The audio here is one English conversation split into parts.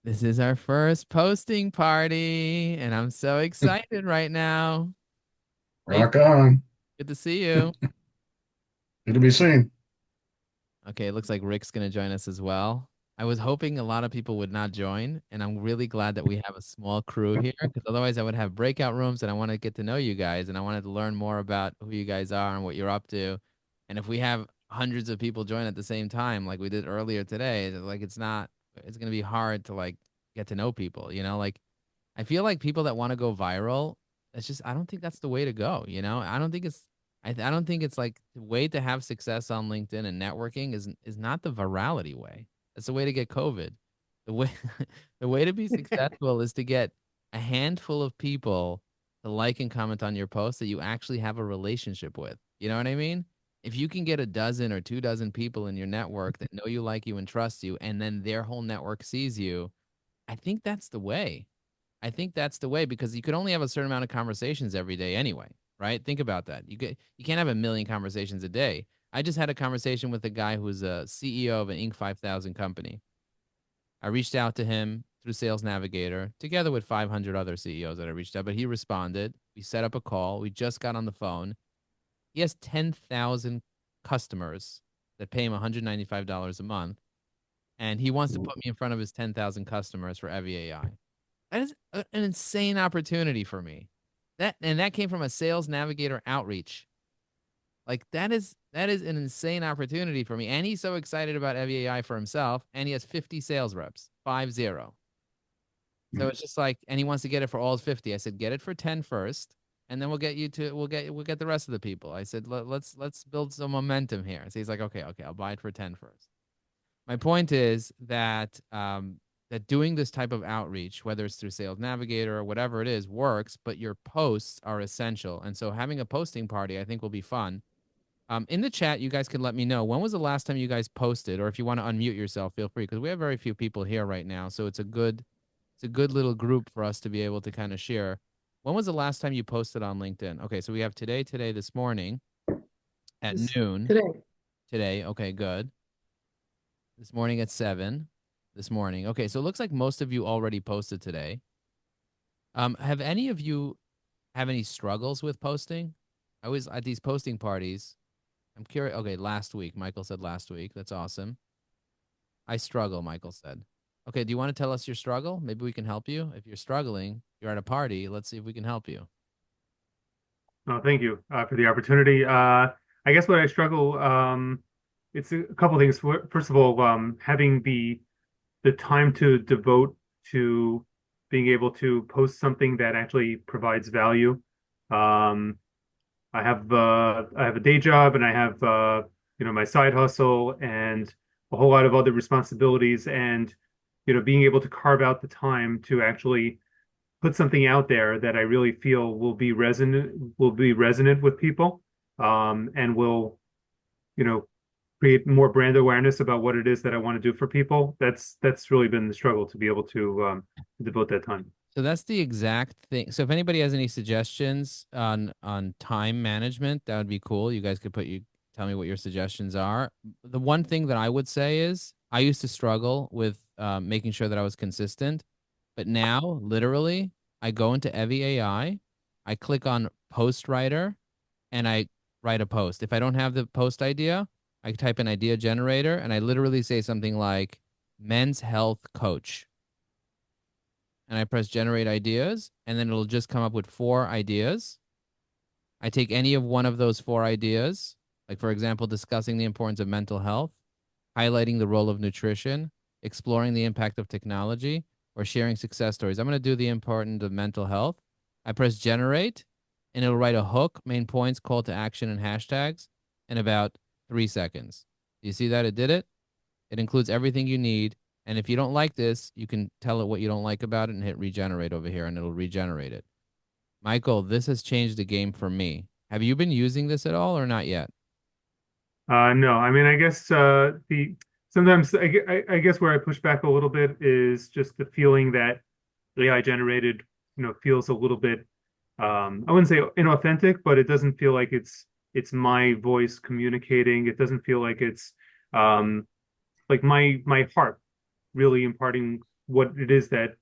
This is our first posting party, and I'm so excited right now. Hey, Rock on. good to see you. Good to be seen. Okay, it looks like Rick's going to join us as well. I was hoping a lot of people would not join, and I'm really glad that we have a small crew here because otherwise I would have breakout rooms and I want to get to know you guys and I wanted to learn more about who you guys are and what you're up to. And if we have hundreds of people join at the same time, like we did earlier today, like it's going to be hard to like get to know people, Like I feel like people that want to go viral, I don't think that's the way to go. I don't think it's like the way to have success on LinkedIn and networking is not the virality way. That's the way to get COVID. The way the way to be successful is to get a handful of people to like and comment on your post that you actually have a relationship with. You know what I mean? If you can get a dozen or 2 dozen people in your network that know you, like you, and trust you, and then their whole network sees you, I think that's the way. I think that's the way because you could only have a certain amount of conversations every day anyway, right? Think about that. You can't have a million conversations a day. I just had a conversation with a guy who's a CEO of an Inc. 5000 company. I reached out to him through Sales Navigator together with 500 other CEOs that I reached out, but he responded. We set up a call. We just got on the phone. He has 10,000 customers that pay him $195 a month, and he wants to put me in front of his 10,000 customers for Evie AI. That is an insane opportunity for me. That came from a sales navigator outreach. Like that is an insane opportunity for me. And he's so excited about EVAI for himself, and he has 50 sales reps, 50. So it's just like, and he wants to get it for all 50. I said, get it for 10 first, and then we'll get the rest of the people. I said, let's build some momentum here. So he's like, okay, I'll buy it for 10 first. My point is that doing this type of outreach, whether it's through Sales Navigator or whatever it is, works, but your posts are essential. And so having a posting party, I think, will be fun. In the chat, you guys can let me know when was the last time you guys posted, or if you want to unmute yourself, feel free because we have very few people here right now. So it's a good little group for us to be able to kind of share. When was the last time you posted on LinkedIn? Okay, so we have today, this morning at This noon. today. Today, okay, good. This morning at 7 this morning. Okay, so it looks like most of you already posted today. Have any of you have any struggles with posting? I was at these posting parties. I'm curious. Okay, last week. Michael said last week. That's awesome. I struggle, Michael said. Okay, do you want to tell us your struggle? Maybe we can help you. If you're struggling, you're at a party. Let's see if we can help you. Oh, thank you for the opportunity. I guess what I struggle, it's a couple things. First of all, having the time to devote to being able to post something that actually provides value. Um, I have a day job and I have my side hustle and a whole lot of other responsibilities, and being able to carve out the time to actually put something out there that I really feel will be resonant with people, and will you know create more brand awareness about what it is that I want to do for people. That's really been the struggle to be able to devote that time. So that's the exact thing. So if anybody has any suggestions on time management, that would be cool. You guys could tell me what your suggestions are. The one thing that I would say is I used to struggle with making sure that I was consistent, but now literally I go into Evi AI, I click on post writer, and I write a post. If I don't have the post idea, I type in idea generator and I literally say something like men's health coach, and I press generate ideas, and then it'll just come up with 4 ideas. I take any of one of those 4 ideas, like for example, discussing the importance of mental health, highlighting the role of nutrition, exploring the impact of technology, or sharing success stories. I'm going to do the importance of mental health. I press generate, and it'll write a hook, main points, call to action, and hashtags in about 3 seconds. You see that it did it? It includes everything you need. And if you don't like this, you can tell it what you don't like about it and hit regenerate over here, and it'll regenerate it. Michael, this has changed the game for me. Have you been using this at all or not yet? No, I mean, I guess the sometimes I guess where I push back a little bit is just the feeling that AI generated, feels a little bit, I wouldn't say inauthentic, but it doesn't feel like it's my voice communicating. It doesn't feel like it's like my heart really imparting what it is that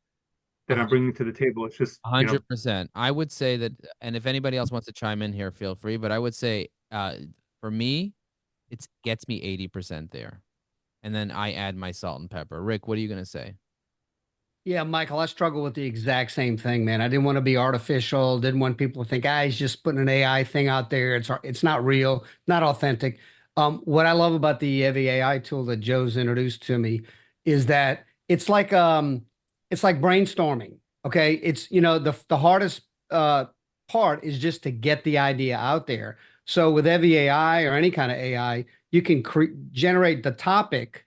I'm bringing to the table. It's just, 100%. I would say that, and if anybody else wants to chime in here, feel free. But I would say, for me, it gets me 80% there, and then I add my salt and pepper. Rick, what are you gonna say? Yeah, Michael, I struggle with the exact same thing, man. I didn't want to be artificial. Didn't want people to think, he's just putting an AI thing out there. It's not real, not authentic. What I love about the Evi AI tool that Joe's introduced to me is that it's like brainstorming. Okay, it's the hardest part is just to get the idea out there. So with Evi AI or any kind of AI, you can generate the topic,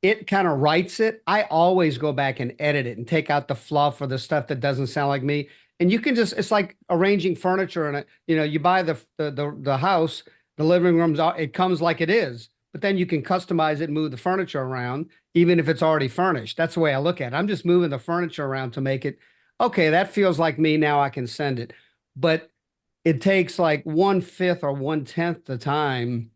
it kind of writes it. I always go back and edit it and take out the fluff or the stuff that doesn't sound like me. And you can just, it's like arranging furniture and you buy the house, the living room's, it comes like it is, but then you can customize it and move the furniture around, even if it's already furnished. That's the way I look at it. I'm just moving the furniture around to make it, okay, that feels like me. Now I can send it. But it takes like 1/5 or 1/10 the time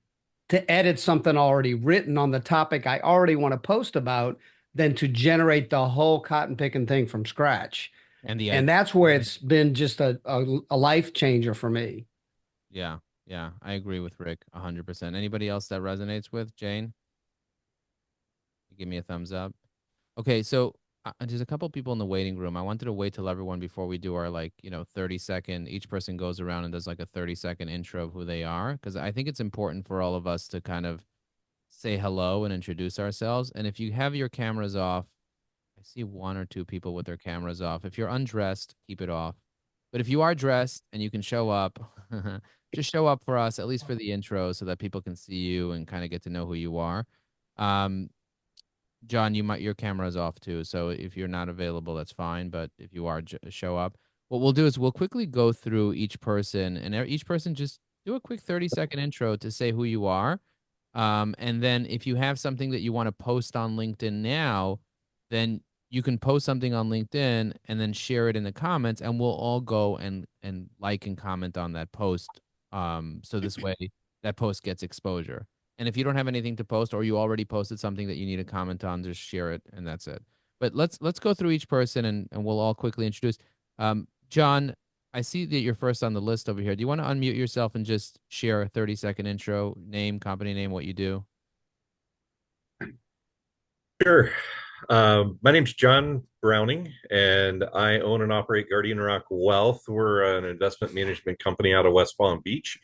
to edit something already written on the topic I already want to post about than to generate the whole cotton picking thing from scratch. And the And that's where it's been just a life changer for me. Yeah, yeah, I agree with Rick 100%. Anybody else that resonates with Jane? Give me a thumbs up. Okay, so there's a couple people in the waiting room. I wanted to wait till everyone before we do our 30-second. Each person goes around and does like a 30-second intro of who they are, because I think it's important for all of us to kind of say hello and introduce ourselves. And if you have your cameras off, I see one or two people with their cameras off. If you're undressed, keep it off. But if you are dressed and you can show up, just show up for us, at least for the intro, so that people can see you and kind of get to know who you are. Um, John, your camera's off too, so if you're not available, that's fine. But if you are, show up. What we'll do is we'll quickly go through each person, and each person just do a quick 30-second intro to say who you are. And then if you have something that you want to post on LinkedIn now, then you can post something on LinkedIn and then share it in the comments, and we'll all go and like and comment on that post. So this way that post gets exposure. And if you don't have anything to post, or you already posted something that you need to comment on, just share it and that's it. But let's go through each person, and we'll all quickly introduce. John, I see that you're first on the list over here. Do you want to unmute yourself and just share a 30-second intro, name, company name, what you do? Sure. My name's John Browning, and I own and operate Guardian Rock Wealth. We're an investment management company out of West Palm Beach,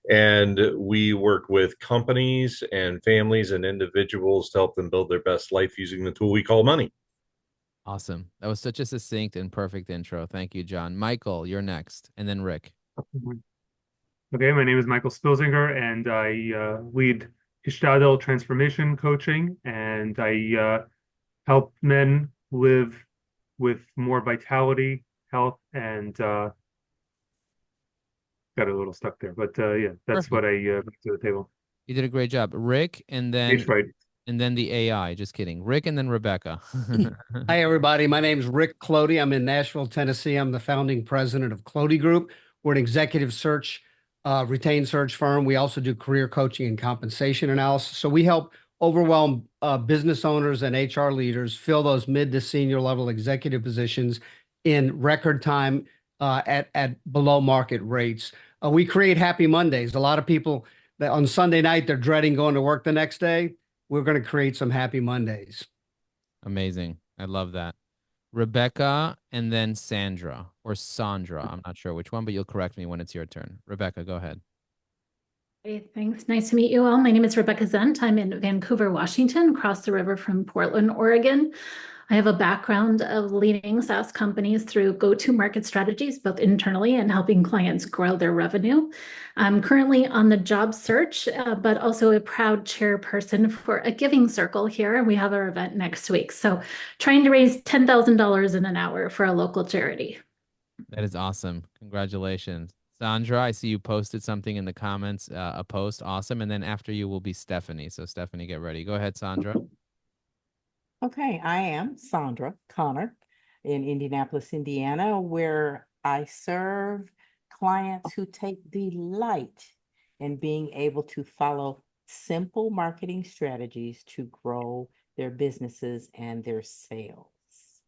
and we work with companies and families and individuals to help them build their best life using the tool we call money. Awesome. That was such a succinct and perfect intro. Thank you, John. Michael, you're next, and then Rick. Okay, my name is Michael Spilzinger, and I lead Gestalt transformation coaching, and I help men live with more vitality, health, and got a little stuck there, but yeah, that's Perfect. what I bring to the table. You did a great job. Rick, and then Right. and then the AI. Just kidding. Rick, and then Rebecca. Hi, everybody. My name's Rick Clody. I'm in Nashville, Tennessee. I'm the founding president of Clody Group. We're an executive search, retained search firm. We also do career coaching and compensation analysis. So we help overwhelmed business owners and HR leaders fill those mid to senior level executive positions in record time at below market rates. We create happy Mondays. A lot of people that on Sunday night, they're dreading going to work the next day. We're going to create some happy Mondays. Amazing. I love that. Rebecca, and then Sandra or Sandra. I'm not sure which one, but you'll correct me when it's your turn. Rebecca, go ahead. Hey, thanks. Nice to meet you all. My name is Rebecca Zent. I'm in Vancouver, Washington, across the river from Portland, Oregon. I have a background of leading SaaS companies through go-to-market strategies, both internally and helping clients grow their revenue. I'm currently on the job search, but also a proud chairperson for a giving circle here. And we have our event next week. So trying to raise $10,000 in an hour for a local charity. That is awesome. Congratulations. Sandra, I see you posted something in the comments, a post. Awesome. And then after you will be Stephanie. So Stephanie, get ready. Go ahead, Sandra. Okay, I am Sandra Connor in Indianapolis, Indiana, where I serve clients who take delight in being able to follow simple marketing strategies to grow their businesses and their sales.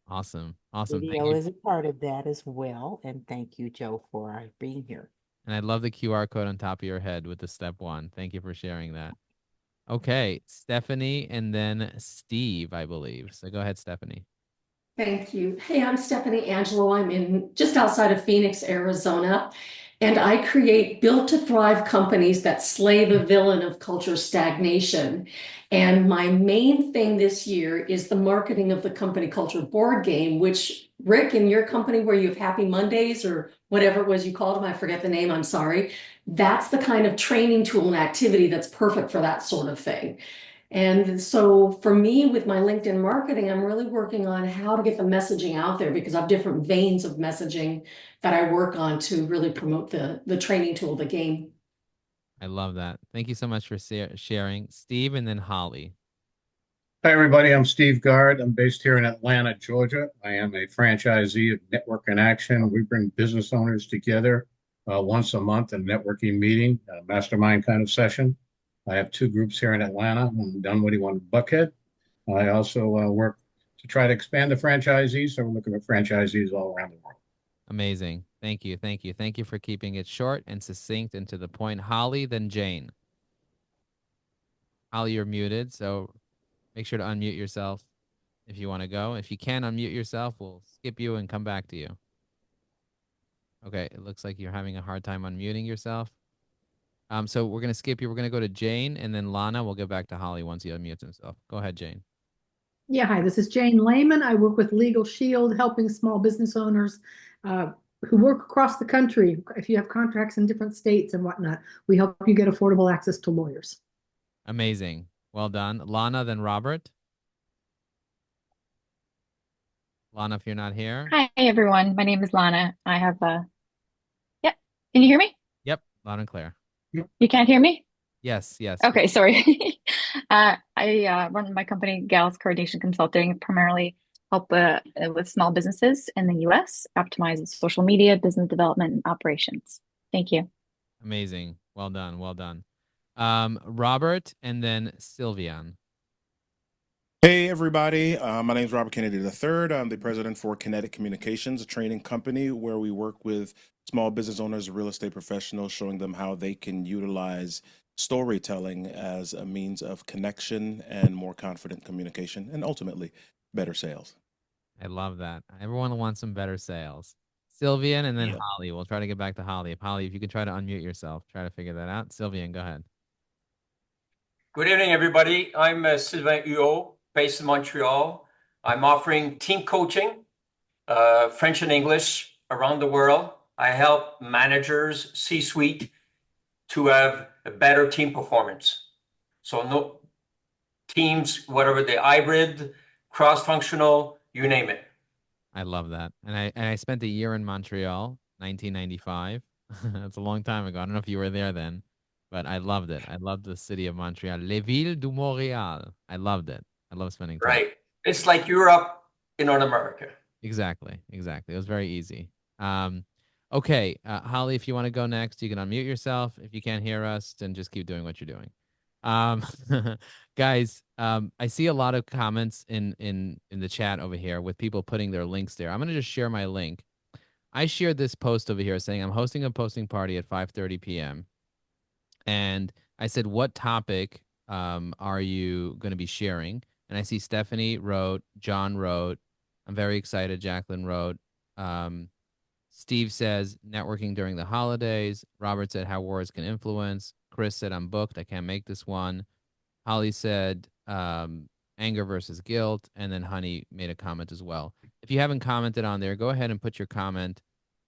Awesome. Awesome. Thank Video you. is a part of that as well. And thank you, Joe, for being here. And I love the QR code on top of your head with the step one. Thank you for sharing that. Okay, Stephanie and then Steve, I believe. So go ahead, Stephanie. Thank you. Hey, I'm Stephanie Angelo. I'm in just outside of Phoenix, Arizona, and I create built to thrive companies that slay the villain of culture stagnation. And my main thing this year is the marketing of the company culture board game, which Rick, in your company where you have Happy Mondays or whatever it was you called them, I forget the name, I'm sorry. That's the kind of training tool and activity that's perfect for that sort of thing. And so for me, with my LinkedIn marketing, I'm really working on how to get the messaging out there because I have different veins of messaging that I work on to really promote the training tool, the game. I love that. Thank you so much for sharing. Steve and then Holly. Hi, everybody. I'm Steve Gard. I'm based here in Atlanta, Georgia. I am a franchisee of Network in Action. We bring business owners together once a month in a networking meeting, a mastermind kind of session. I have two groups here in Atlanta, one Dunwoody, one Buckhead. I also work to try to expand the franchisees. So we're looking at franchisees all around the world. Amazing. Thank you. Thank you. Thank you for keeping it short and succinct and to the point. Holly, then Jane. Holly, you're muted, so make sure to unmute yourself if you want to go. If you can unmute yourself, we'll skip you and come back to you. Okay, it looks like you're having a hard time unmuting yourself. So we're going to skip you. We're going to go to Jane and then Lana. We'll go back to Holly once he unmutes himself. Go ahead, Jane. Yeah, hi, this is Jane Lehman. I work with Legal Shield, helping small business owners who work across the country. If you have contracts in different states and whatnot, we help you get affordable access to lawyers. Amazing. Well done. Lana, then Robert. Lana, if you're not here. Hi, everyone. My name is Lana. I have yeah. Can you hear me? Yep, loud and clear. You can't hear me? Yes, yes. Okay, sorry. I run my company, Gals Coordination Consulting, primarily help with small businesses in the US, optimize social media, business development, and operations. Thank you. Amazing. Well done. Well done. Robert and then Sylvian. Hey, everybody. My name is Robert Kennedy III. I'm the president for Kinetic Communications, a training company where we work with small business owners, real estate professionals, showing them how they can utilize storytelling as a means of connection and more confident communication, and ultimately better sales. I love that. Everyone wants some better sales. Sylvian and then Yeah. Holly. We'll try to get back to Holly. Holly, if you can try to unmute yourself, try to figure that out. Sylvian, go ahead. Good evening, everybody. I'm Sylvain Huot, based in Montreal. I'm offering team coaching, French and English around the world. I help managers, C-suite, to have a better team performance. So no teams, whatever the hybrid, cross-functional, you name it. I love that. And I spent a year in Montreal, 1995. That's a long time ago. I don't know if you were there then, but I loved it. I loved the city of Montreal. Les villes du Montréal. I loved it. I love spending time. Right. It's like Europe in North America. Exactly. Exactly. It was very easy. Okay, Holly, if you want to go next, you can unmute yourself. If you can't hear us, then just keep doing what you're doing. Guys, I see a lot of comments in the chat over here with people putting their links there. I'm going to just share my link. I shared this post over here saying I'm hosting a posting party at 5:30 p.m. And I said, what topic are you going to be sharing? And I see Stephanie wrote, John wrote, I'm very excited, Jacqueline wrote. Steve says networking during the holidays. Robert said how words can influence. Chris said I'm booked. I can't make this one. Holly said anger versus guilt. And then Honey made a comment as well. If you haven't commented on there, go ahead and put your comment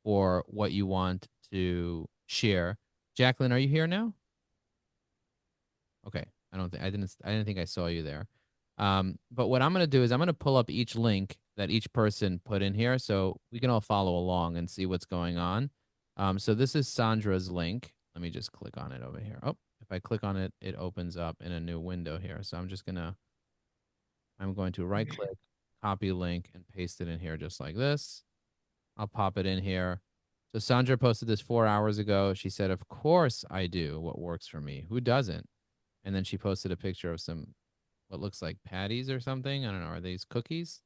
for what you want to share. Jacqueline, are you here now? Okay. I didn't think I saw you there. But what I'm going to do is I'm going to pull up each link that each person put in here so we can all follow along and see what's going on. So this is Sandra's link. Let me just click on it over here. Oh, if I click on it, it opens up in a new window here. So I'm going to right click, copy link, and paste it in here just like this. I'll pop it in here. So Sandra posted this 4 hours ago. She said, of course I do what works for me. Who doesn't? And then she posted a picture of some what looks like patties or something. I don't know. Are these cookies?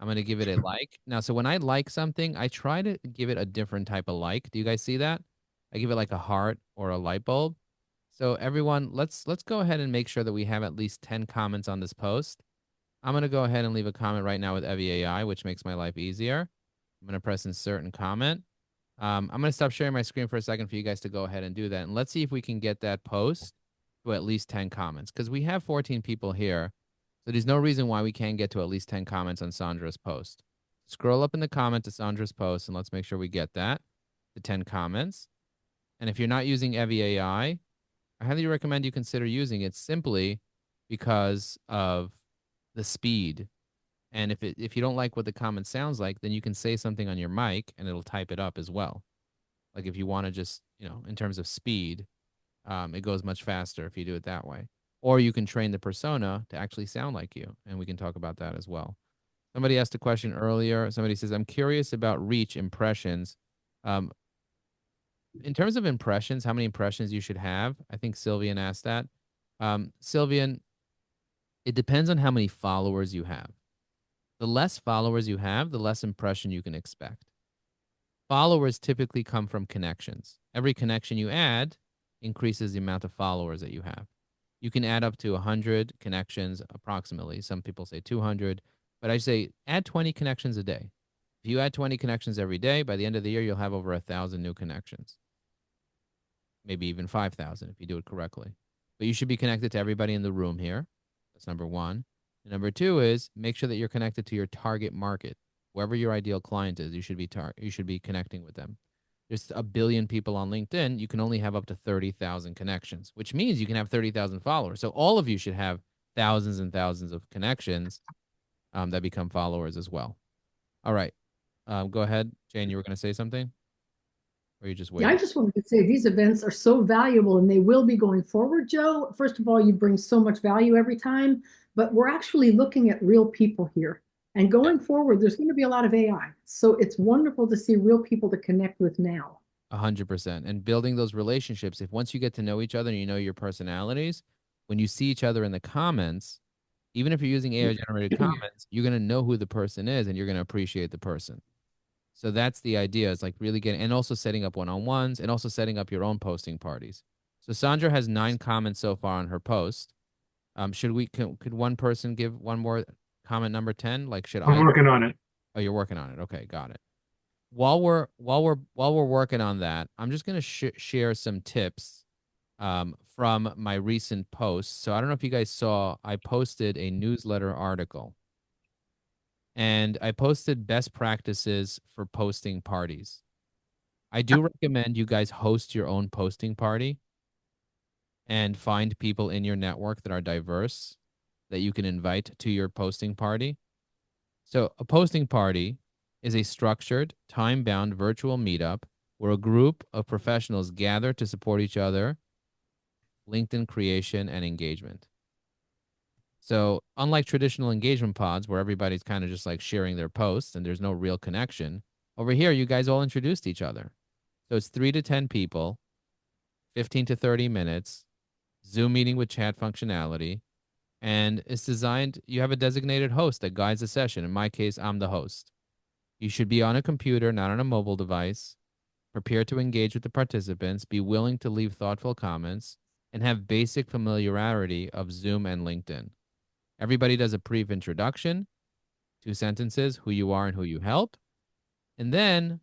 I'm going to give it a like. Now, so when I like something, I try to give it a different type of like. Do you guys see that? I give it like a heart or a light bulb. So everyone, let's go ahead and make sure that we have at least 10 comments on this post. I'm going to go ahead and leave a comment right now with Evie AI, which makes my life easier. I'm going to press insert and comment. I'm going to stop sharing my screen for a second for you guys to go ahead and do that. And let's see if we can get that post to at least 10 comments, because we have 14 people here. So there's no reason why we can't get to at least 10 comments on Sandra's post. Scroll up in the comment to Sandra's post, and let's make sure we get that to 10 comments. And if you're not using Evie AI, I highly recommend you consider using it simply because of the speed. And if you don't like what the comment sounds like, then you can say something on your mic and it'll type it up as well. Like if you want to just, in terms of speed, it goes much faster if you do it that way. Or you can train the persona to actually sound like you, and we can talk about that as well. Somebody asked a question earlier. Somebody says, I'm curious about reach impressions. In terms of impressions, how many impressions you should have? I think Sylvian asked that. Sylvian, it depends on how many followers you have. The less followers you have, the less impression you can expect. Followers typically come from connections. Every connection you add increases the amount of followers that you have. You can add up to 100 connections approximately. Some people say 200, but I say add 20 connections a day. If you add 20 connections every day, by the end of the year, you'll have over 1,000 new connections. Maybe even 5,000 if you do it correctly. But you should be connected to everybody in the room here. That's number one. And number two is make sure that you're connected to your target market. Whoever your ideal client is, you should be connecting with them. There's 1 billion people on LinkedIn. You can only have up to 30,000 connections, which means you can have 30,000 followers. So all of you should have thousands and thousands of connections that become followers as well. All right. Go ahead, Jane. You were going to say something? Or you just waiting? Yeah, I just wanted to say these events are so valuable, and they will be going forward, Joe. First of all, you bring so much value every time, but we're actually looking at real people here. And going forward, there's going to be a lot of AI. So it's wonderful to see real people to connect with now. 100%. And building those relationships, if once you get to know each other and you know your personalities, when you see each other in the comments, even if you're using AI generated comments, you're going to know who the person is and you're going to appreciate the person. So that's the idea, is like really getting, and also setting up one-on-ones and also setting up your own posting parties. So Sandra has 9 comments so far on her post. Could one person give one more comment, number 10? Like, I'm working on it. Oh, you're working on it. Okay, got it. While we're working on that, I'm just going to share some tips from my recent posts. So I don't know if you guys saw, I posted a newsletter article. And I posted best practices for posting parties. I do recommend you guys host your own posting party and find people in your network that are diverse that you can invite to your posting party. So a posting party is a structured, time-bound virtual meetup where a group of professionals gather to support each other, LinkedIn creation, and engagement. So unlike traditional engagement pods where everybody's kind of just like sharing their posts and there's no real connection, over here, you guys all introduced each other. So it's 3 to 10 people, 15 to 30 minutes, Zoom meeting with chat functionality, and it's designed, you have a designated host that guides the session. In my case, I'm the host. You should be on a computer, not on a mobile device. Prepare to engage with the participants, be willing to leave thoughtful comments, and have basic familiarity of Zoom and LinkedIn. Everybody does a brief introduction, 2 sentences, who you are and who you help. And then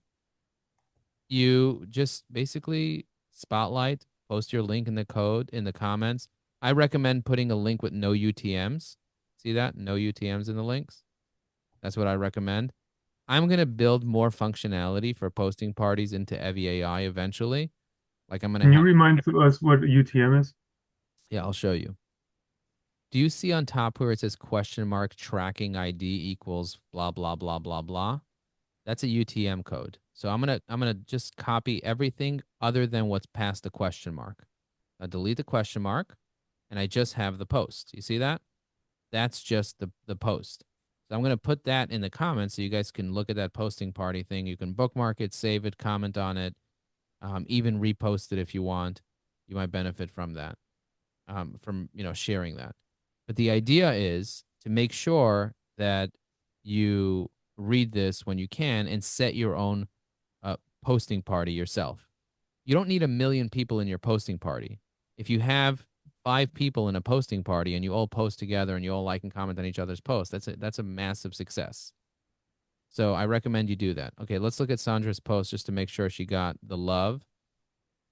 you just basically spotlight, post your link in the code, in the comments. I recommend putting a link with no UTMs. See that? No UTMs in the links. That's what I recommend. I'm going to build more functionality for posting parties into Evie AI eventually. Like I'm going to Can you remind us what UTM is? Yeah, I'll show you. Do you see on top where it says question mark tracking ID equals blah, blah, blah, blah, blah? That's a UTM code. So I'm gonna just copy everything other than what's past the question mark. I'll delete the question mark and I just have the post. You see that? That's just the post. So I'm gonna put that in the comments so you guys can look at that posting party thing. You can bookmark it, save it, comment on it, even repost it if you want. You might benefit from that, from sharing that. But the idea is to make sure that you read this when you can and set your own posting party yourself. You don't need 1 million people in your posting party. If you have 5 people in a posting party and you all post together and you all like and comment on each other's posts, that's a massive success. So I recommend you do that. Okay, let's look at Sandra's post just to make sure she got the love.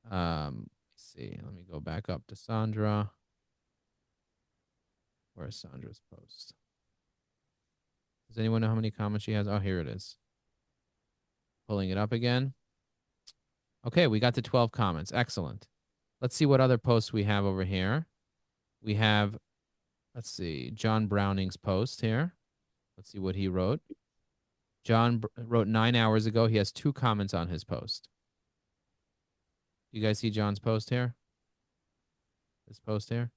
Let's see. Let me go back up to Sandra. Where's Sandra's post? Does anyone know how many comments she has? Oh, here it is. Pulling it up again. Okay, we got to 12 comments. Excellent. Let's see what other posts we have over here. We have, let's see, John Browning's post here. Let's see what he wrote. John wrote 9 hours ago. He has 2 comments on his post. You guys see John's post here? This post here?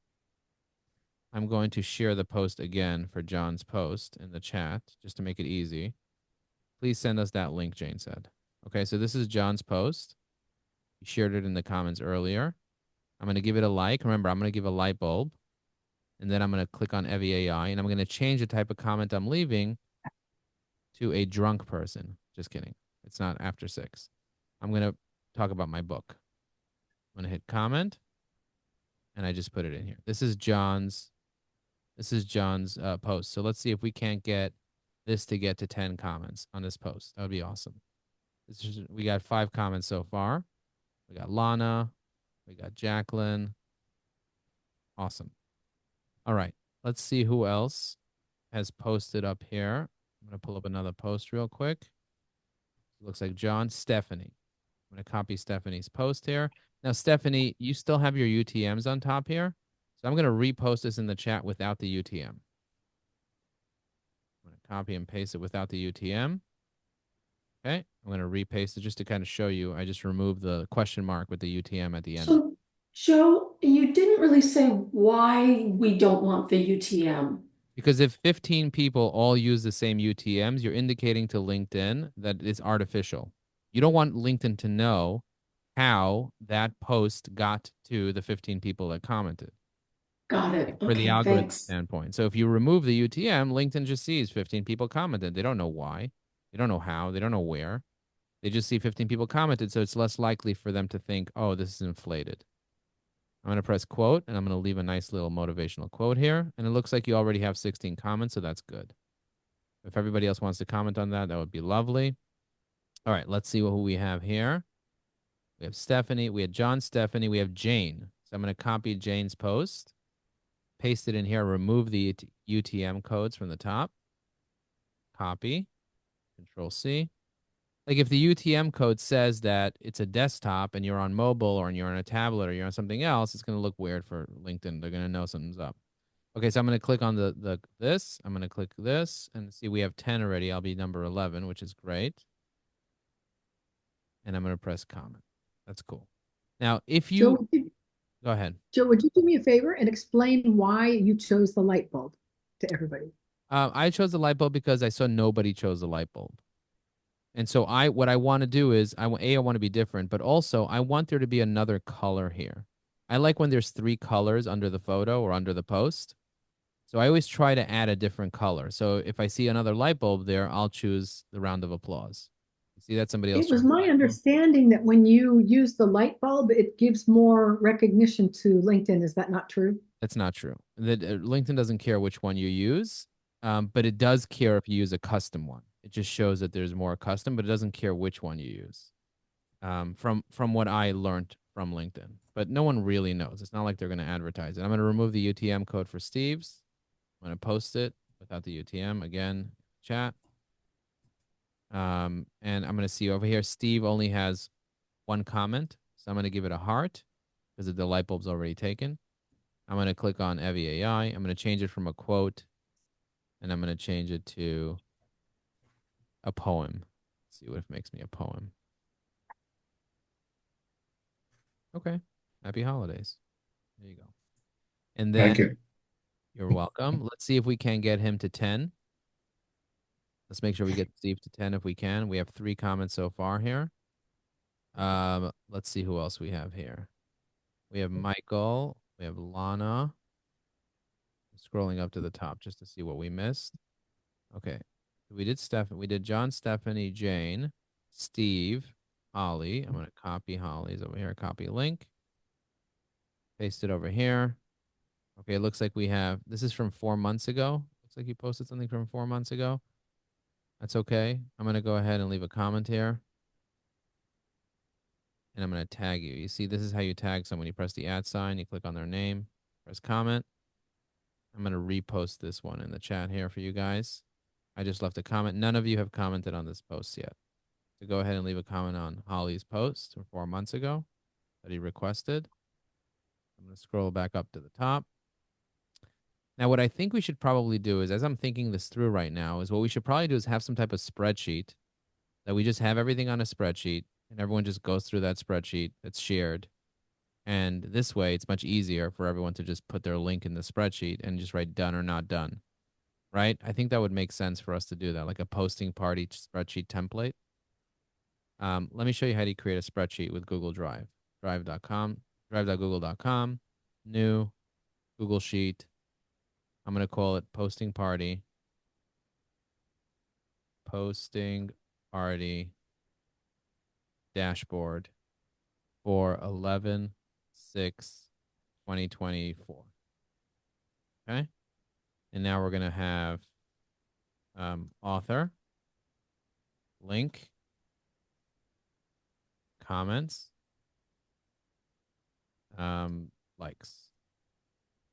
I'm going to share the post again for John's post in the chat just to make it easy. Please send us that link, Jane said. Okay, so this is John's post. He shared it in the comments earlier. I'm going to give it a like. Remember, I'm going to give a light bulb. And then I'm going to click on Evie AI. And I'm going to change the type of comment I'm leaving to a drunk person. Just kidding. It's not after 6. I'm going to talk about my book. I'm going to hit comment. And I just put it in here. This is John's post. So let's see if we can't get this to get to 10 comments on this post. That would be awesome. We got 5 comments so far. We got Lana. We got Jacqueline. Awesome. All right. Let's see who else has posted up here. I'm going to pull up another post real quick. It looks like John. Stephanie. I'm going to copy Stephanie's post here. Now, Stephanie, you still have your UTMs on top here. So I'm going to repost this in the chat without the UTM. I'm going to copy and paste it without the UTM. Okay. I'm going to repaste it just to kind of show you. I just removed the question mark with the UTM at the end. So, Joe, you didn't really say why we don't want the UTM. Because if 15 people all use the same UTMs, you're indicating to LinkedIn that it's artificial. You don't want LinkedIn to know how that post got to the 15 people that commented. Got it. For the Okay, algorithm thanks. standpoint. So if you remove the UTM, LinkedIn just sees 15 people commented. They don't know why. They don't know how. They don't know where. They just see 15 people commented, so it's less likely for them to think, oh, this is inflated. I'm going to press quote, and I'm going to leave a nice little motivational quote here. And it looks like you already have 16 comments, so that's good. If everybody else wants to comment on that, that would be lovely. All right, let's see who we have here. We have Stephanie. We have John, Stephanie. We have Jane. So I'm going to copy Jane's post, paste it in here, remove the UTM codes from the top. Copy, Control C. Like if the UTM code says that it's a desktop and you're on mobile or you're on a tablet or you're on something else, it's going to look weird for LinkedIn. They're going to know something's up. Okay, so I'm going to click on this. I'm going to click this and see we have 10 already. I'll be number 11, which is great. And I'm going to press comment. That's cool. Now, if you go ahead. Joe, would you do me a favor and explain why you chose the light bulb to everybody? I chose the light bulb because I saw nobody chose the light bulb. And so what I want to do is I want to be different, but also I want there to be another color here. I like when there's 3 colors under the photo or under the post. So I always try to add a different color. So if I see another light bulb there, I'll choose the round of applause. See that somebody else. It was my understanding that when you use the light bulb, it gives more recognition to LinkedIn. Is that not true? That's not true. LinkedIn doesn't care which one you use, but it does care if you use a custom one. It just shows that there's more custom, but it doesn't care which one you use. From what I learned from LinkedIn, but no one really knows. It's not like they're going to advertise it. I'm going to remove the UTM code for Steve's. I'm going to post it without the UTM again, chat. And I'm going to see over here, Steve only has 1 comment. So I'm going to give it a heart because the light bulb's already taken. I'm going to click on Evie AI. I'm going to change it from a quote and I'm going to change it to a poem. Let's see what makes me a poem. Okay. Happy holidays. There you go. And then Thank you. You're welcome. Let's see if we can get him to 10. Let's make sure we get Steve to 10 if we can. We have 3 comments so far here. Let's see who else we have here. We have Michael. We have Lana. Scrolling up to the top just to see what we missed. Okay. We did Steph. We did John, Stephanie, Jane, Steve, Holly. I'm gonna copy Holly's over here. Copy link. Paste it over here. Okay, it looks like we have. This is from 4 months ago. Looks like you posted something from 4 months ago. That's okay. I'm gonna go ahead and leave a comment here. And I'm going to tag you. You see, this is how you tag someone. You press the @ sign, you click on their name, press comment. I'm going to repost this one in the chat here for you guys. I just left a comment. None of you have commented on this post yet. So go ahead and leave a comment on Holly's post from 4 months ago that he requested. I'm going to scroll back up to the top. Now, what I think we should probably do is, as I'm thinking this through right now, is what we should probably do is have some type of spreadsheet that we just have everything on a spreadsheet and everyone just goes through that spreadsheet that's shared. And this way, it's much easier for everyone to just put their link in the spreadsheet and just write done or not done, right? I think that would make sense for us to do that, like a posting party spreadsheet template. Let me show you how to create a spreadsheet with Google Drive. Drive.com, drive.google.com, new, Google Sheet. I'm going to call it posting party. Posting party dashboard for 11/6/2024. Okay. And now we're going to have author, link, comments, likes.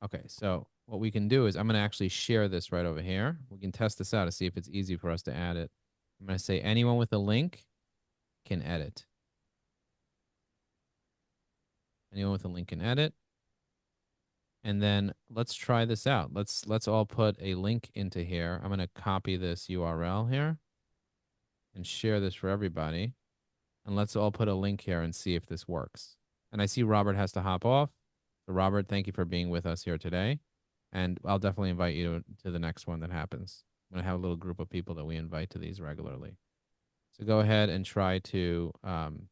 Okay, so what we can do is I'm going to actually share this right over here. We can test this out to see if it's easy for us to add it. I'm going to say anyone with a link can edit. Anyone with a link can edit. And then let's try this out. Let's all put a link into here. I'm going to copy this URL here and share this for everybody. And let's all put a link here and see if this works. And I see Robert has to hop off. So Robert, thank you for being with us here today. And I'll definitely invite you to the next one that happens. I'm going to have a little group of people that we invite to these regularly. So go ahead and try to, and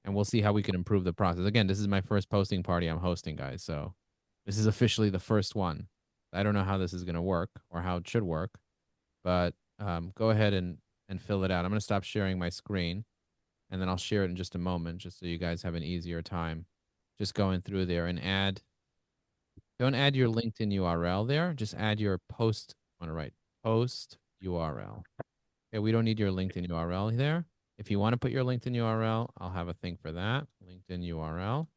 we'll see how we can improve the process. Again, this is my first posting party I'm hosting, guys. So this is officially the first one. I don't know how this is going to work or how it should work, but go ahead and fill it out. I'm going to stop sharing my screen, and then I'll share it in just a moment, just so you guys have an easier time just going through there and add. Don't add your LinkedIn URL there. Just add your post. I want to write post URL. Okay, we don't need your LinkedIn URL there. If you want to put your LinkedIn URL, I'll have a thing for that. LinkedIn URL.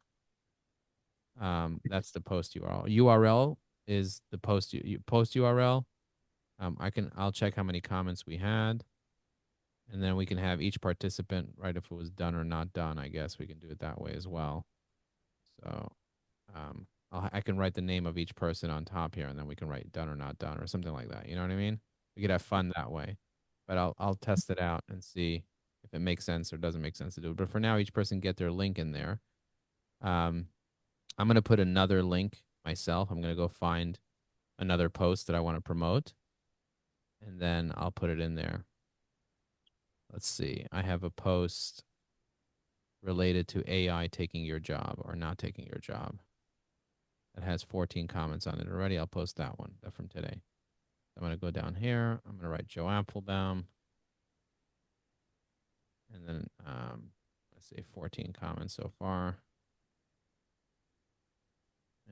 That's the post URL. URL is the post URL. I'll check how many comments we had, and then we can have each participant write if it was done or not done. I guess we can do it that way as well. So I can write the name of each person on top here, and then we can write done or not done or something like that. You know what I mean? We could have fun that way. But I'll test it out and see if it makes sense or doesn't make sense to do it. But for now, each person get their link in there. I'm going to put another link myself. I'm going to go find another post that I want to promote, and then I'll put it in there. Let's see. I have a post related to AI taking your job or not taking your job. That has 14 comments on it already. I'll post that one from today. I'm going to go down here. I'm going to write Joe Apfelbaum. And then let's say 14 comments so far.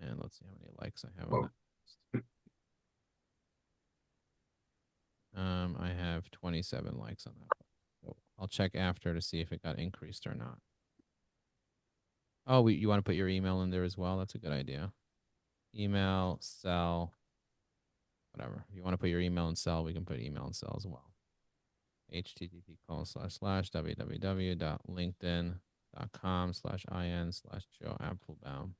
And let's see how many likes I have on that post. I have 27 likes on that post. So I'll check after to see if it got increased or not. Oh, you want to put your email in there as well? That's a good idea. Email, cell, whatever. If you want to put your email and cell, we can put email and cell as well. http://www.linkedin.com/in/Joe Apfelbaum.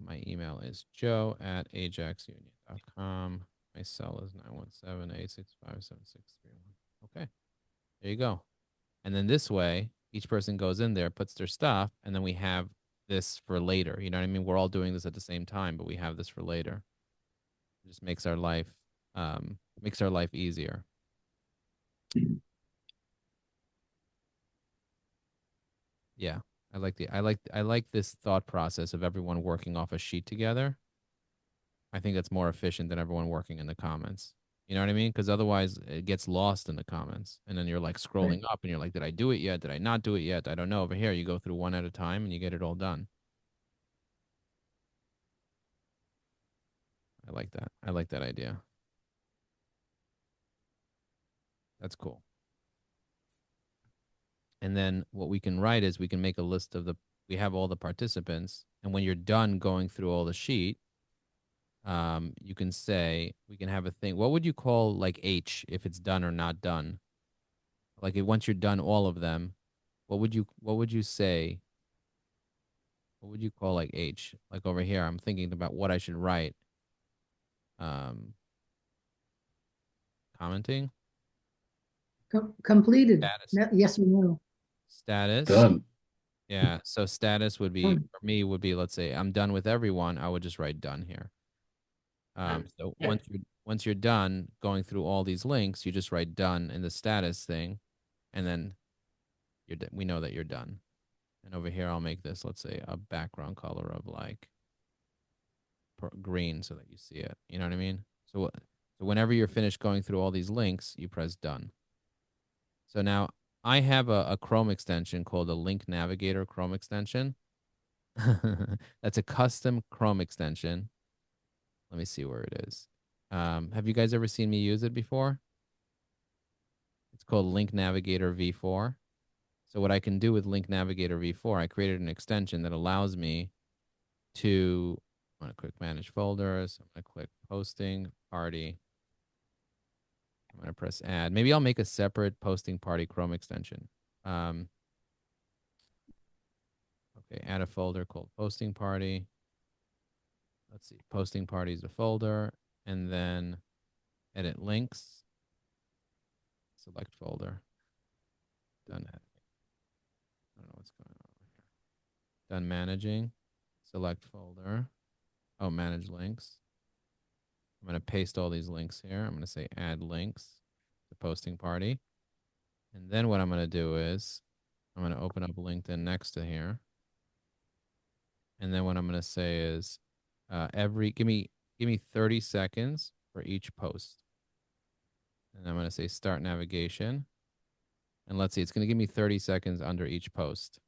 My email is joe@ajaxunion.com. My cell is 917-865-7631. Okay, there you go. And then this way, each person goes in there, puts their stuff, and then we have this for later. You know what I mean? We're all doing this at the same time, but we have this for later. It just makes our life easier. Yeah, I like this thought process of everyone working off a sheet together. I think that's more efficient than everyone working in the comments. You know what I mean? Because otherwise it gets lost in the comments. And then you're like scrolling up and you're like, did I do it yet? Did I not do it yet? I don't know. Over here, you go through one at a time and you get it all done. I like that. I like that idea. That's cool. And then what we can write is we can make a list of we have all the participants. And when you're done going through all the sheet, you can say, we can have a thing. What would you call like H if it's done or not done? Like once you're done all of them, what would you say? What would you call like H? Like over here, I'm thinking about what I should write. Commenting. Completed. Status. Yes or no. Status. Done. Yeah. So status would be, for me, would be, let's say I'm done with everyone. I would just write done here. So once you're done going through all these links, you just write done in the status thing, and then we know that you're done. And over here, I'll make this, let's say, a background color of like green so that you see it. You know what I mean? So whenever you're finished going through all these links, you press done. So now I have a Chrome extension called a Link Navigator Chrome extension. That's a custom Chrome extension. Let me see where it is. Have you guys ever seen me use it before? It's called Link Navigator V4. So what I can do with Link Navigator V4, I created an extension that allows me to, I'm going to click Manage Folders. I'm going to click Posting Party. I'm going to press Add. Maybe I'll make a separate Posting Party Chrome extension. Okay, add a folder called Posting Party. Let's see, Posting Party is a folder, and then edit links, select folder, done editing. I don't know what's going on over here. Done managing, select folder. Oh, manage links. I'm going to paste all these links here. I'm going to say add links to Posting Party. And then what I'm going to do is I'm going to open up LinkedIn next to here. And then what I'm going to say is give me 30 seconds for each post. And I'm going to say start navigation. And let's see, it's going to give me 30 seconds under each post.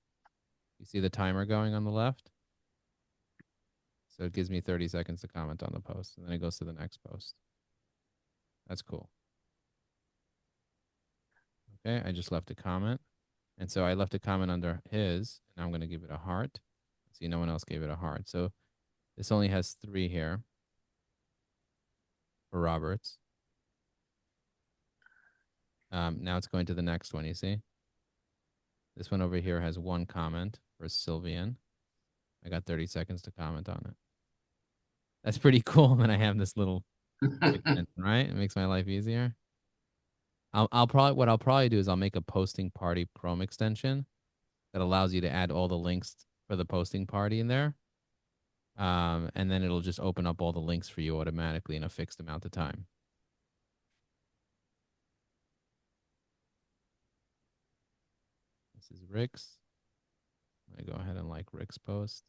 You see the timer going on the left? So it gives me 30 seconds to comment on the post, and then it goes to the next post. That's cool. Okay, I just left a comment. And so I left a comment under his, and I'm going to give it a heart. See, no one else gave it a heart. So this only has 3 here for Roberts. Now it's going to the next one, you see? This one over here has 1 comment for Sylvian. I got 30 seconds to comment on it. That's pretty cool when I have this little extension, right? It makes my life easier. What I'll probably do is I'll make a Posting Party Chrome extension that allows you to add all the links for the Posting Party in there. And then it'll just open up all the links for you automatically in a fixed amount of time. This is Rick's. I'm going to go ahead and like Rick's post.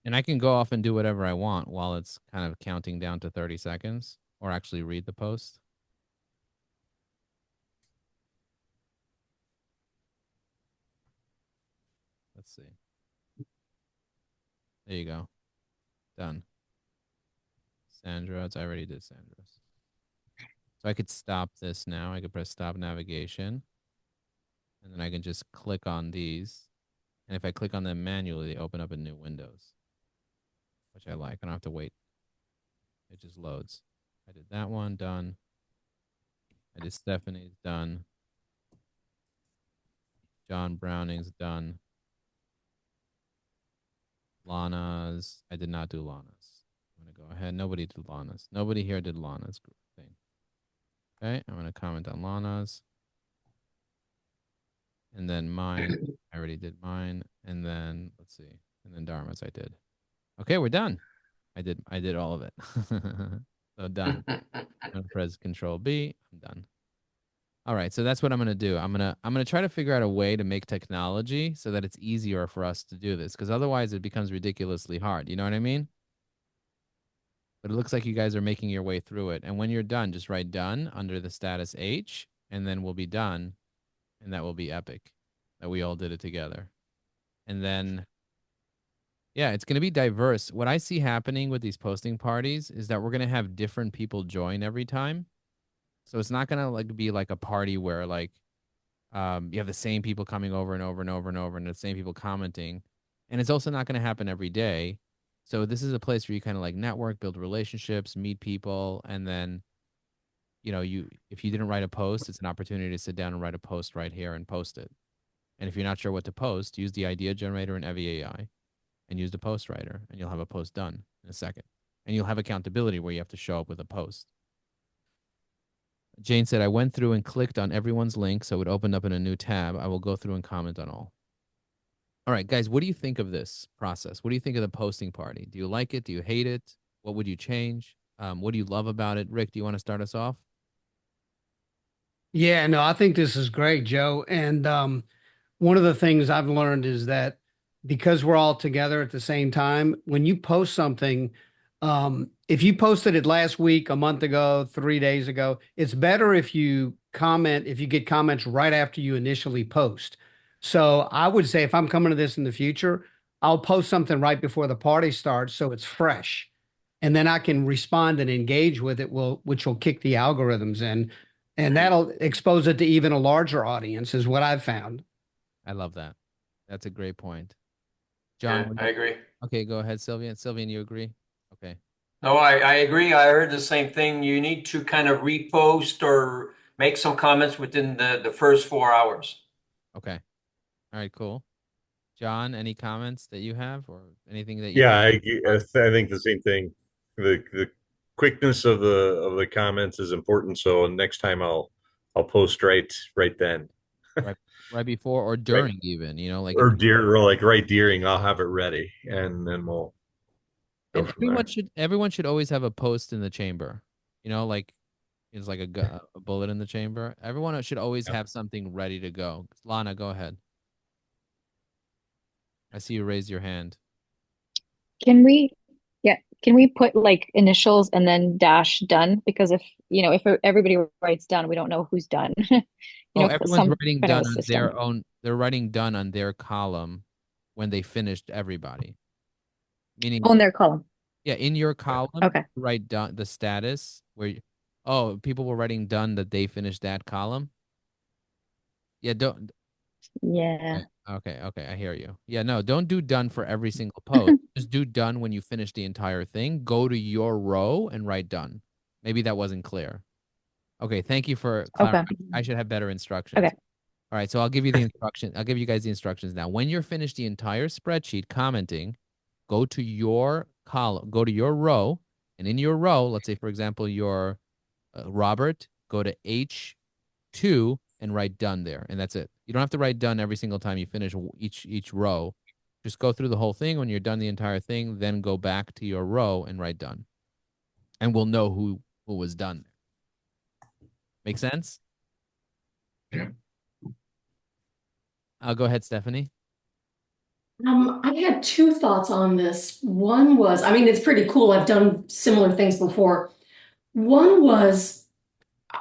And I can go off and do whatever I want while it's kind of counting down to 30 seconds, or actually read the post. Let's see. There you go. Done. Sandra, I already did Sandra's. So I could stop this now. I could press stop navigation. And then I can just click on these. And if I click on them manually, they open up in new windows, which I like. I don't have to wait. It just loads. I did that one, done. I did Stephanie's, done. John Browning's, done. Lana's, I did not do Lana's. I'm going to go ahead. Nobody did Lana's. Nobody here did Lana's thing. Okay, I'm going to comment on Lana's. And then mine, I already did mine. And then, let's see. And then Dharma's I did. Okay, we're done. I did all of it. So done. I'm going to press Control B. I'm done. All right, so that's what I'm gonna do. I'm gonna try to figure out a way to make technology so that it's easier for us to do this, because otherwise it becomes ridiculously hard. You know what I mean? But it looks like you guys are making your way through it. And when you're done, just write done under the status H, and then we'll be done, and that will be epic that we all did it together. And then yeah, it's going to be diverse. What I see happening with these posting parties is that we're going to have different people join every time. So it's not going to like be like a party where like you have the same people coming over and over and over and over and the same people commenting. And it's also not going to happen every day. So this is a place where you kind of like network, build relationships, meet people, and then you if you didn't write a post, it's an opportunity to sit down and write a post right here and post it. And if you're not sure what to post, use the idea generator in Evi AI and use the post writer, and you'll have a post done in a second. And you'll have accountability where you have to show up with a post. Jane said, I went through and clicked on everyone's link, so it opened up in a new tab. I will go through and comment on all. All right, guys, what do you think of this process? What do you think of the posting party? Do you like it? Do you hate it? What would you change? What do you love about it? Rick, do you want to start us off? Yeah, no, I think this is great, Joe. And one of the things I've learned is that because we're all together at the same time, when you post something, if you posted it last week, a month ago, 3 days ago, it's better if you get comments right after you initially post. So I would say if I'm coming to this in the future, I'll post something right before the party starts so it's fresh. And then I can respond and engage with it, which will kick the algorithms in. And that'll expose it to even a larger audience, is what I've found. I love that. That's a great point. Yeah, John, I agree. okay, go ahead, Sylvian. Sylvian, you agree? Okay. No, I agree. I heard the same thing. You need to kind of repost or make some comments within the first 4 hours. Okay. All right, cool. John, any comments that you have or anything that you Yeah, I think the same thing. The quickness of the comments is important. So next time I'll post right then. right before or during even, like or like right during, I'll have it ready, and then we'll go and from there. everyone should always have a post in the chamber. Like it's like a bullet in the chamber. Everyone should always have something ready to go. Lana, go ahead. I see you raise your hand. Can we put like initials and then dash done? Because if everybody writes done, we don't know who's done. Everyone's writing kind of done a on system. their own. They're writing done on their column when they finished everybody. Meaning on their column. Yeah, in your column, Okay. write done the status where people were writing done that they finished that column. Yeah, don't. Yeah. Okay, I hear you. Yeah, no, don't do done for every single post. Just do done when you finish the entire thing. Go to your row and write done. Maybe that wasn't clear. Okay, thank you for clarifying. Okay. I should have better instructions. Okay. All right, so I'll give you the instruction. I'll give you guys the instructions now. When you're finished the entire spreadsheet commenting, go to your column, go to your row, and in your row, let's say, for example, you're Robert, go to H2 and write done there, and that's it. You don't have to write done every single time you finish each row. Just go through the whole thing. When you're done the entire thing, then go back to your row and write done, and we'll know who was done. Make sense? Yeah. I'll go ahead, Stephanie. I had two thoughts on this. One was, it's pretty cool. I've done similar things before. One was,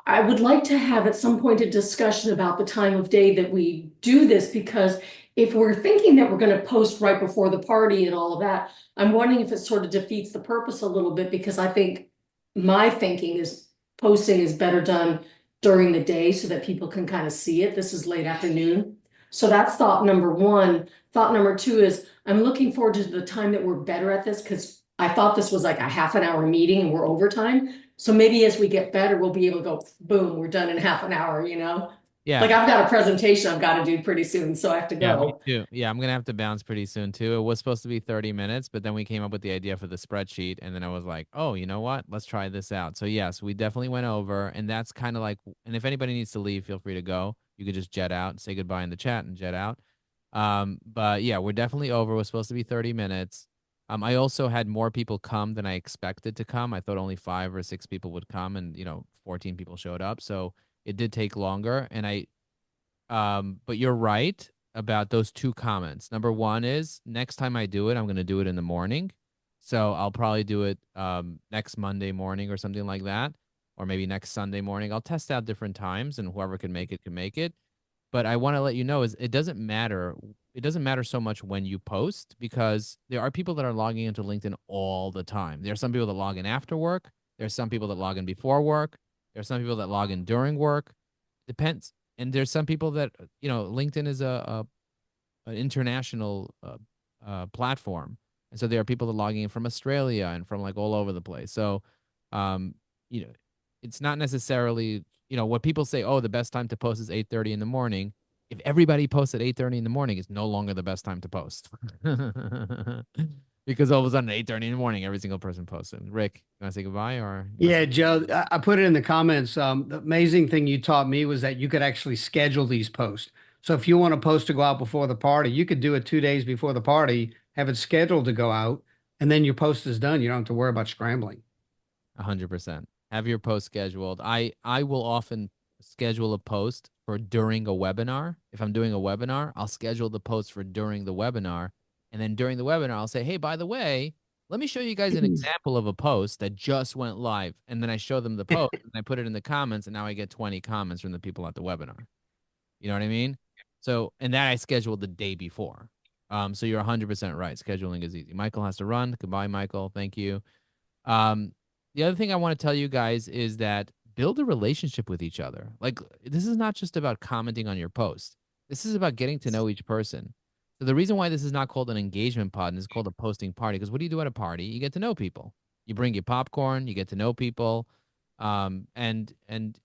I would like to have at some point a discussion about the time of day that we do this, because if we're thinking that we're going to post right before the party and all of that, I'm wondering if it sort of defeats the purpose a little bit, because I think my thinking is posting is better done during the day so that people can kind of see it. This is late afternoon. So that's thought number one. Thought number two is I'm looking forward to the time that we're better at this, because I thought this was like a half an hour meeting and we're overtime. So maybe as we get better, we'll be able to go, boom, we're done in half an hour, Yeah. Like I've got a presentation I've got to do pretty soon, so I have to Yeah, go. me too. Yeah, I'm gonna have to bounce pretty soon too. It was supposed to be 30 minutes, but then we came up with the idea for the spreadsheet, and then I was like, oh, you know what? Let's try this out. So yes, we definitely went over, and that's kind of like, and if anybody needs to leave, feel free to go. You could just jet out, say goodbye in the chat, and jet out. But yeah, we're definitely over. It was supposed to be 30 minutes. I also had more people come than I expected to come. I thought only 5 or 6 people would come, and 14 people showed up. So It did take longer, and but you're right about those two comments. Number one is next time I do it, I'm going to do it in the morning. So I'll probably do it next Monday morning or something like that, or maybe next Sunday morning. I'll test out different times, and whoever can make it can make it. But I want to let you know is it doesn't matter. It doesn't matter so much when you post, because there are people that are logging into LinkedIn all the time. There are some people that log in after work. There are some people that log in before work. There are some people that log in during work. Depends. And there's some people that, LinkedIn is an international platform. And so there are people that are logging in from Australia and from like all over the place. So, um, it's not necessarily, what people say, oh, the best time to post is 8:30 in the morning. If everybody posts at 8:30 in the morning, it's no longer the best time to post. Because all of a sudden, 8:30 in the morning, every single person posted. Rick, you want to say goodbye or? Yeah, Joe, I put it in the comments. The amazing thing you taught me was that you could actually schedule these posts. So if you want a post to go out before the party, you could do it 2 days before the party, have it scheduled to go out, and then your post is done. You don't have to worry about scrambling. 100%. Have your post scheduled. I will often schedule a post for during a webinar. If I'm doing a webinar, I'll schedule the post for during the webinar. And then during the webinar, I'll say, hey, by the way, let me show you guys an example of a post that just went live. And then I show them the post and I put it in the comments, and now I get 20 comments from the people at the webinar. You know what I mean? So, and that I scheduled the day before. So you're 100% right. Scheduling is easy. Michael has to run. Goodbye, Michael. Thank you. The other thing I want to tell you guys is that build a relationship with each other. Like, this is not just about commenting on your post. This is about getting to know each person. So the reason why this is not called an engagement pod and it's called a posting party, because what do you do at a party? You get to know people. You bring your popcorn, you get to know people. And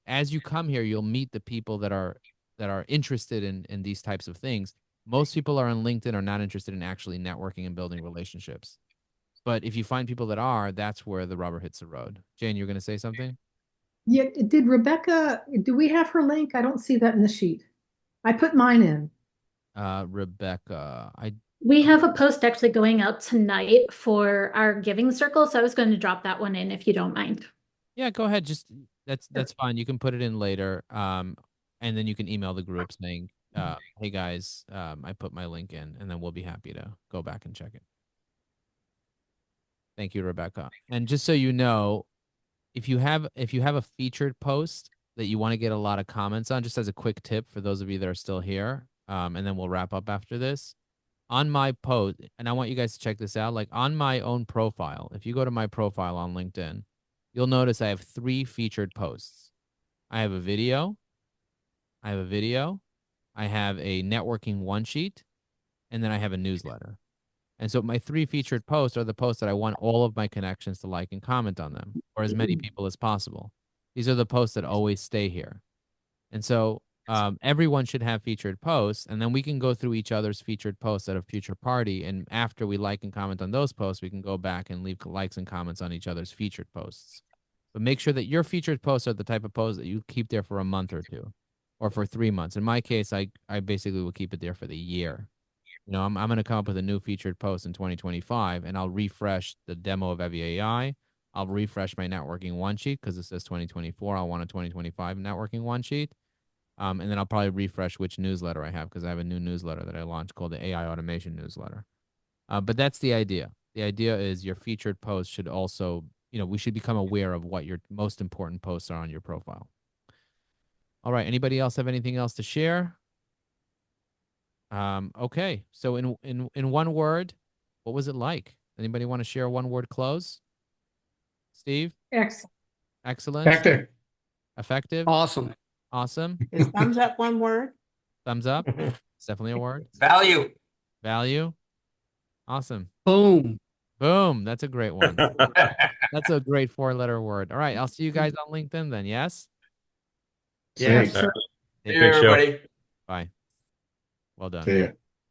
as you come here, you'll meet the people that are interested in these types of things. Most people are on LinkedIn are not interested in actually networking and building relationships. But if you find people that are, that's where the rubber hits the road. Jane, you're going to say something? Yeah, did Rebecca, do we have her link? I don't see that in the sheet. I put mine in. Rebecca, We have a post actually going out tonight for our giving circle, so I was going to drop that one in if you don't mind. Yeah, go ahead. Just that's fine. You can put it in later. And then you can email the group saying, hey guys, I put my link in, and then we'll be happy to go back and check it. Thank you, Rebecca. And just so you know, if you have a featured post that you want to get a lot of comments on, just as a quick tip for those of you that are still here, and then we'll wrap up after this. On my post, and I want you guys to check this out, like on my own profile, if you go to my profile on LinkedIn, you'll notice I have 3 featured posts. I have a video, I have a networking one sheet, and then I have a newsletter. And so my 3 featured posts are the posts that I want all of my connections to like and comment on them, or as many people as possible. These are the posts that always stay here. And so everyone should have featured posts, and then we can go through each other's featured posts at a future party. And after we like and comment on those posts, we can go back and leave likes and comments on each other's featured posts. But make sure that your featured posts are the type of posts that you keep there for a month or 2, or for 3 months. In my case, I basically will keep it there for the year. I'm going to come up with a new featured post in 2025, and I'll refresh the demo of EviAI. I'll refresh my networking one sheet because it says 2024. I'll want a 2025 networking one sheet. And then I'll probably refresh which newsletter I have, because I have a new newsletter that I launched called the AI Automation Newsletter. But that's the idea. The idea is your featured post should also, we should become aware of what your most important posts are on your profile. All right. Anybody else have anything else to share? Okay. So in one word, what was it like? Anybody want to share a one-word close? Steve? Excellent. Effective. Awesome. Is thumbs up one word? Thumbs up. It's definitely a word. Value. Awesome. Boom. That's a great one. That's a great 4-letter word. All right. I'll see you guys on LinkedIn then. Yes? Yes. See you, everybody. Bye. Well done. See ya.